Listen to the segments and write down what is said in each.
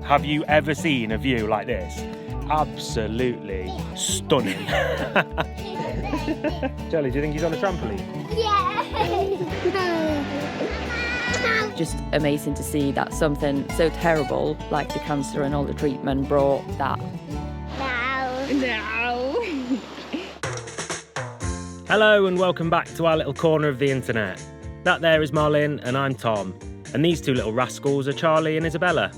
Have you ever seen a view like this? Absolutely stunning. Charlie, do you think he's on a trampoline? Yeah. Just amazing to see that something so terrible like the cancer and all the treatment brought that. No. Hello and welcome back to our little corner of the internet. That there is Malin and I'm Tom. And these two little rascals are Charlie and Isabella.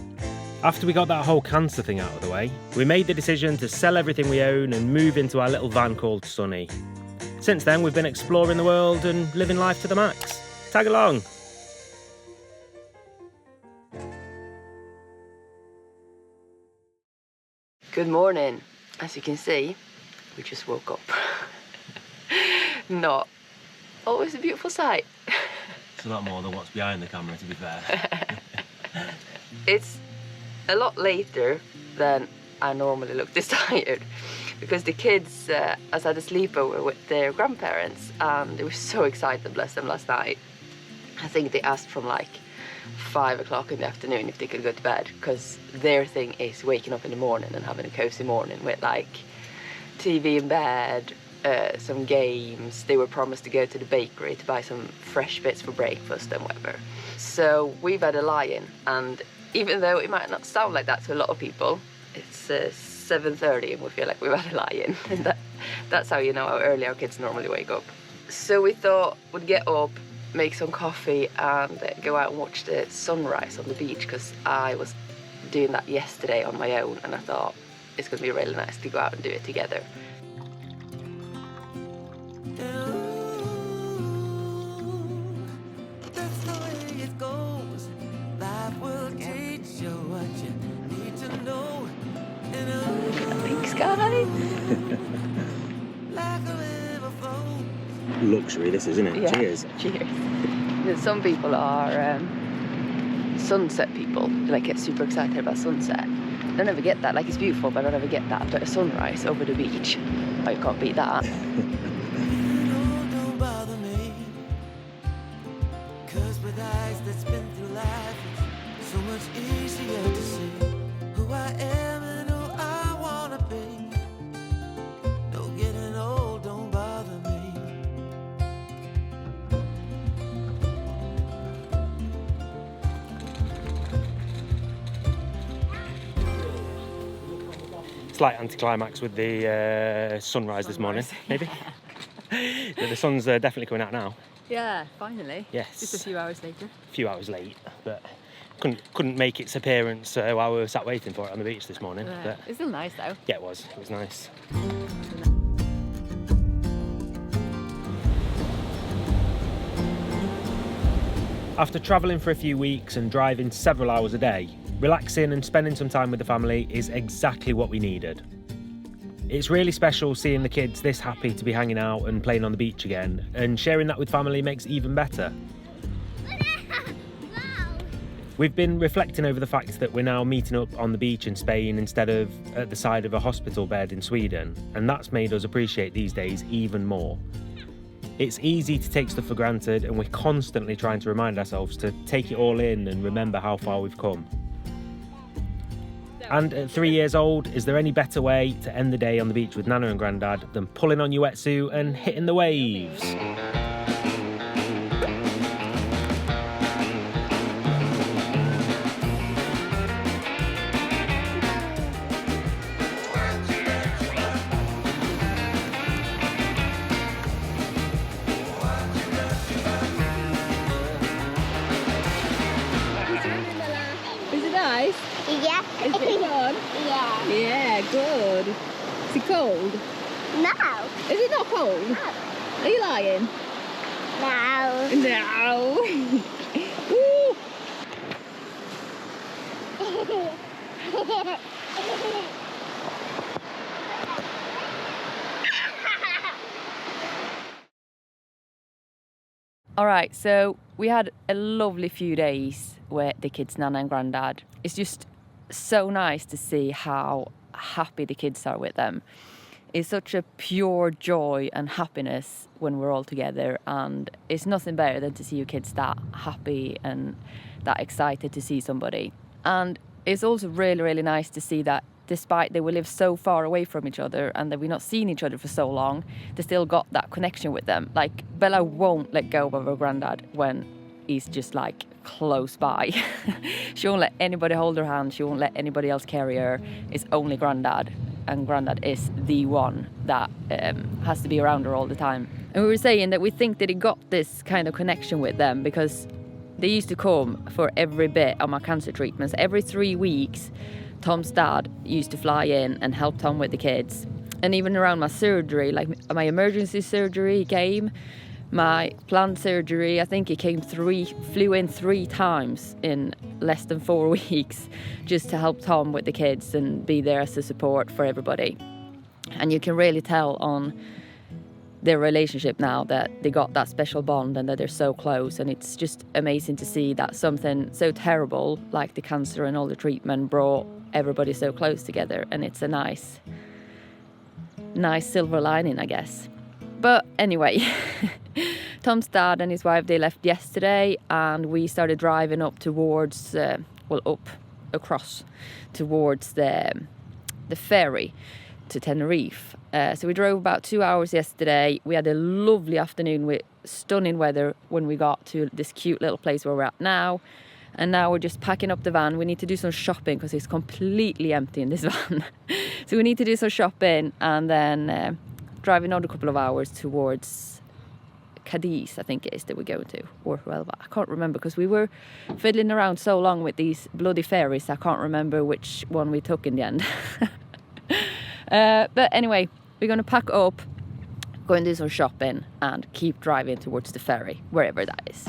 After we got that whole cancer thing out of the way, we made the decision to sell everything we own and move into our little van called Sunny. Since then, we've been exploring the world and living life to the max. Tag along. Good morning. As you can see, we just woke up. Not always a beautiful sight. It's a lot more than what's behind the camera, to be fair. It's a lot later than I normally look this tired because the kids has had a sleepover with their grandparents and they were so excited, bless them, last night. I think they asked from like 5 o'clock in the afternoon if they could go to bed because their thing is waking up in the morning and having a cozy morning with like TV in bed, some games. They were promised to go to the bakery to buy some fresh bits for breakfast and whatever. So we've had a lie-in, and even though it might not sound like that to a lot of people, it's 7:30 and we feel like we've had a lie-in. And that's how you know how early our kids normally wake up. So we thought we'd get up, make some coffee and go out and watch the sunrise on the beach because I was doing that yesterday on my own and I thought it's going to be really nice to go out and do it together. Thanks, guys. Luxury, this, isn't it? Yeah. Cheers. Cheers. Some people are sunset people. They like get super excited about sunset. I don't ever get that. Like, it's beautiful, but I don't ever get that. But a sunrise over the beach, oh, you can't beat that. Don't bother me, 'cause with eyes that's been through life, it's so much easier to see who I am and who I wanna be. No getting old, don't bother me. Slight anticlimax with the sunrise this morning, maybe. Yeah, the sun's definitely coming out now. Yeah, finally. Yes. Just a few hours later. A few hours late, but couldn't make its appearance while we were sat waiting for it on the beach this morning. Yeah. But It's still nice though. yeah, it was nice. After travelling for a few weeks and driving several hours a day, relaxing and spending some time with the family is exactly what we needed. It's really special seeing the kids this happy to be hanging out and playing on the beach again, and sharing that with family makes it even better. We've been reflecting over the fact that we're now meeting up on the beach in Spain instead of at the side of a hospital bed in Sweden, and that's made us appreciate these days even more. It's easy to take stuff for granted, and we're constantly trying to remind ourselves to take it all in and remember how far we've come. And at 3 years old, is there any better way to end the day on the beach with Nana and Grandad than pulling on your wetsuit and hitting the waves? Is it nice? Yeah. Is it fun? Yeah. Yeah, good. Is it cold? No. Is it not cold? No. Are you lying? No. No. Woo. All right, so we had a lovely few days with the kids, Nana and Grandad. It's just so nice to see how happy the kids are with them. It's such a pure joy and happiness when we're all together, and it's nothing better than to see your kids that happy and that excited to see somebody. And it's also really, really nice to see that despite that we live so far away from each other and that we're not seeing each other for so long, they still got that connection with them. Like, Bella won't let go of her granddad when he's just like close by. She won't let anybody hold her hand. She won't let anybody else carry her. It's only granddad, and granddad is the one that has to be around her all the time. And we were saying that we think that he got this kind of connection with them because they used to come for every bit of my cancer treatments. Every 3 weeks, Tom's dad used to fly in and help Tom with the kids. And even around my surgery, like my emergency surgery, he came. My planned surgery, I think he flew in 3 times in less than 4 weeks just to help Tom with the kids and be there as a support for everybody. And you can really tell on their relationship now that they got that special bond and that they're so close. And it's just amazing to see that something so terrible like the cancer and all the treatment brought everybody so close together. And it's a nice silver lining, I guess. But anyway, Tom's dad and his wife, they left yesterday, and we started driving up towards across towards the ferry to Tenerife. So we drove about 2 hours yesterday. We had a lovely afternoon with stunning weather when we got to this cute little place where we're at now. And now we're just packing up the van. We need to do some shopping because it's completely empty in this van. So we need to do some shopping and then drive another couple of hours towards Cadiz, I think it is, that we're going to. Or, well, I can't remember because we were fiddling around so long with these bloody ferries. I can't remember which one we took in the end. But anyway, we're going to pack up, go and do some shopping and keep driving towards the ferry, wherever that is.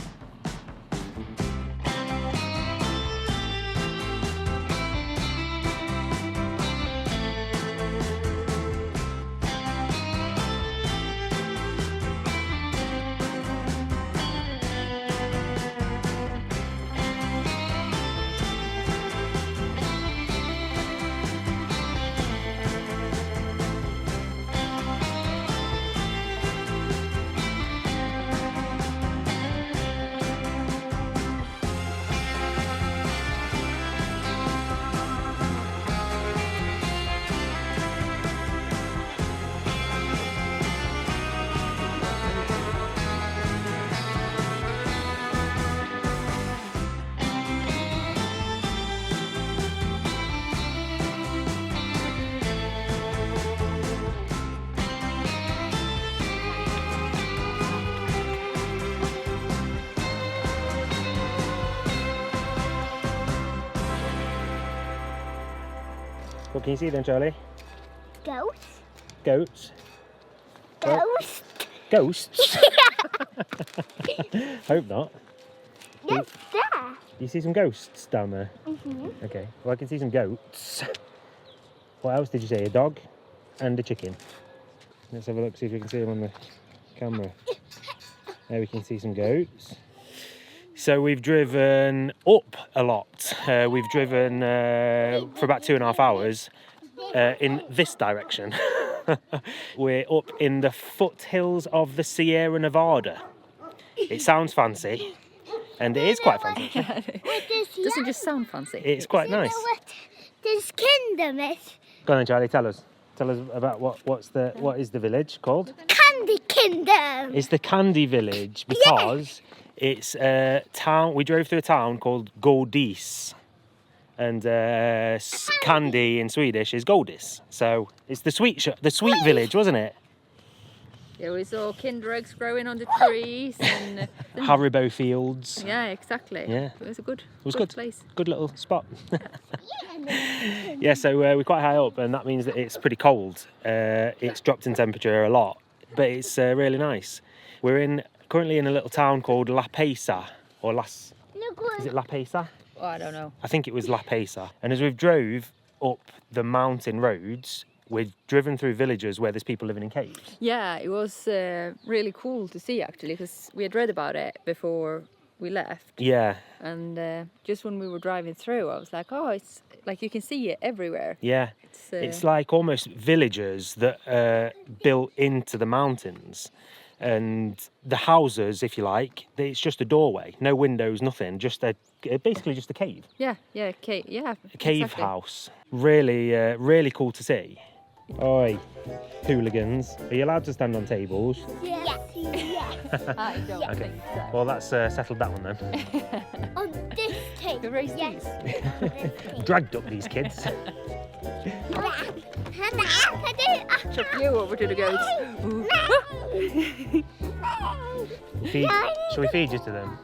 What can you see then, Charlie? Ghost. Goats? Ghost. Ghosts? Hope not. Yes, there. You see some ghosts down there? Mm-hmm. Okay, well I can see some goats. What else did you say? A dog and a chicken. Let's have a look, see if we can see them on the camera. There we can see some goats. So we've driven up a lot. We've driven for about 2.5 hours in this direction. We're up in the foothills of the Sierra Nevada. It sounds fancy, and it is quite fancy. It doesn't just sound fancy. It's quite nice. What this kingdom is? Go on then, Charlie, tell us. Tell us about what is the village called? Candy Kingdom. It's the Candy Village because it's a town. We drove through a town called Godis, and candy in Swedish is godis. So it's the sweet village, wasn't it? Yeah, we saw Kinder eggs growing on the trees and Haribo fields. yeah, exactly. Yeah. It was a good place. Good little spot. Yeah, so we're quite high up, and that means that it's pretty cold. It's dropped in temperature a lot, but it's really nice. We're currently in a little town called La Pesa, or Is it La Pesa? Oh, I don't know. I think it was La Pesa. And as we've drove up the mountain roads, we've driven through villages where there's people living in caves. Yeah, it was really cool to see actually, because we had read about it before we left. Yeah. And just when we were driving through, I was like, oh, it's like you can see it everywhere. Yeah. It's like almost villages that are built into the mountains. And the houses, if you like, it's just a doorway, no windows, nothing, just basically just a cave. Yeah, cave, A cave exactly. house. Really, really cool to see. Oi, hooligans. Are you allowed to stand on tables? Yes. I don't Okay. think so. Well, that's settled that one then. On this table. Who raised Yes. these? Dragged up these kids. Chuck you over to the goats. Shall we feed you to them?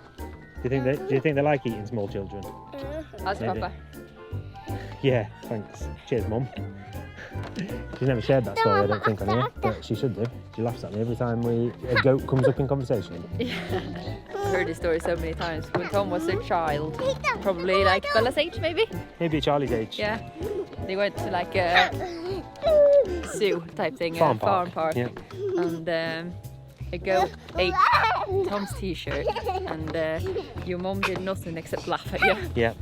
Do you think they like eating small children? Ask Maybe. Papa. Yeah, thanks. Cheers, Mum. She's never shared that story, I don't think, on here, but she should do. She laughs at me every time a goat comes up in conversation. I've heard this story so many times. When Tom was a child, probably like Bella's age, maybe. Maybe at Charlie's age. Yeah. They went to like a zoo type thing, Farm a farm park. park, Yeah. and a goat ate Tom's t-shirt, and your mum did nothing except laugh at you. Yeah.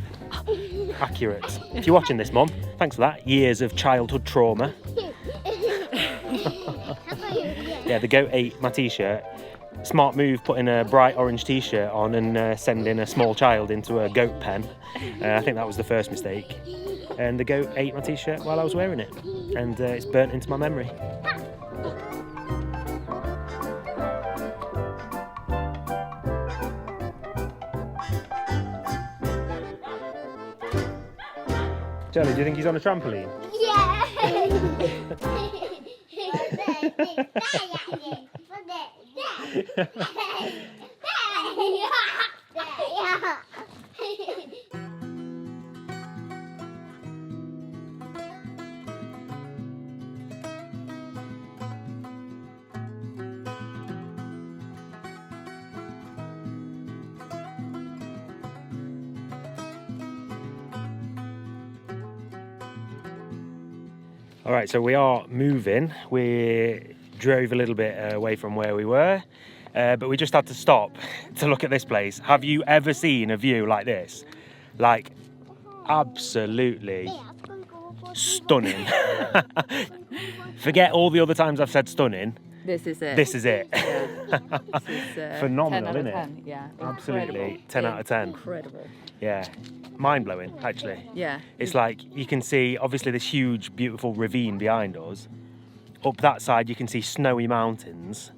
Accurate. If you're watching this, Mum, thanks for that. Years of childhood trauma. Yeah, the goat ate my t-shirt. Smart move, putting a bright orange t-shirt on and sending a small child into a goat pen. I think that was the first mistake. And the goat ate my t-shirt while I was wearing it. And it's burnt into my memory. Charlie, do you think he's on a trampoline? All right, so we are moving. We drove a little bit away from where we were, but we just had to stop to look at this place. Have you ever seen a view like this? Like, absolutely stunning. Forget all the other times I've said stunning. This is it. This is it. Yeah. This is, Phenomenal, 10 out of isn't it? 10. Yeah. Absolutely, Incredible. 10 out of 10. Incredible. Yeah, mind-blowing, actually. Yeah. It's like you can see, obviously, this huge, beautiful ravine behind us. Up that side, you can see snowy mountains.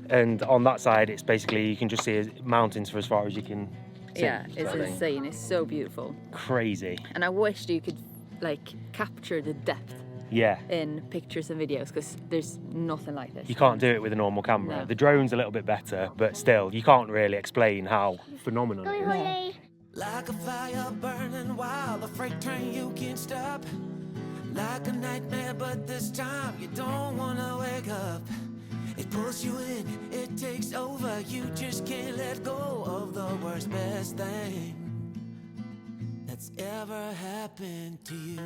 And on that side, it's basically, you can just see mountains for as far as you can see. Yeah, it's sort of thing. insane. It's so beautiful. Crazy. And I wished you could like capture the depth Yeah. in pictures and videos, because there's nothing like this. You can't do it with a normal camera. No. The drone's a little bit better, but still, you can't really explain how phenomenal it is. Like a fire burning wild, a freight train you can't stop. Like a nightmare, but this time you don't wanna wake up. It pulls you in, it takes over. You just can't let go of the worst, best thing that's ever happened to you.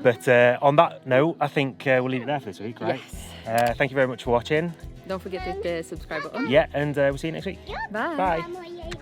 But on that note, I think we'll leave it there for this week, right? Yes. Thank you very much for watching. Don't forget to hit the subscribe button. Yeah, and we'll see you next week. Bye. Bye. Bye.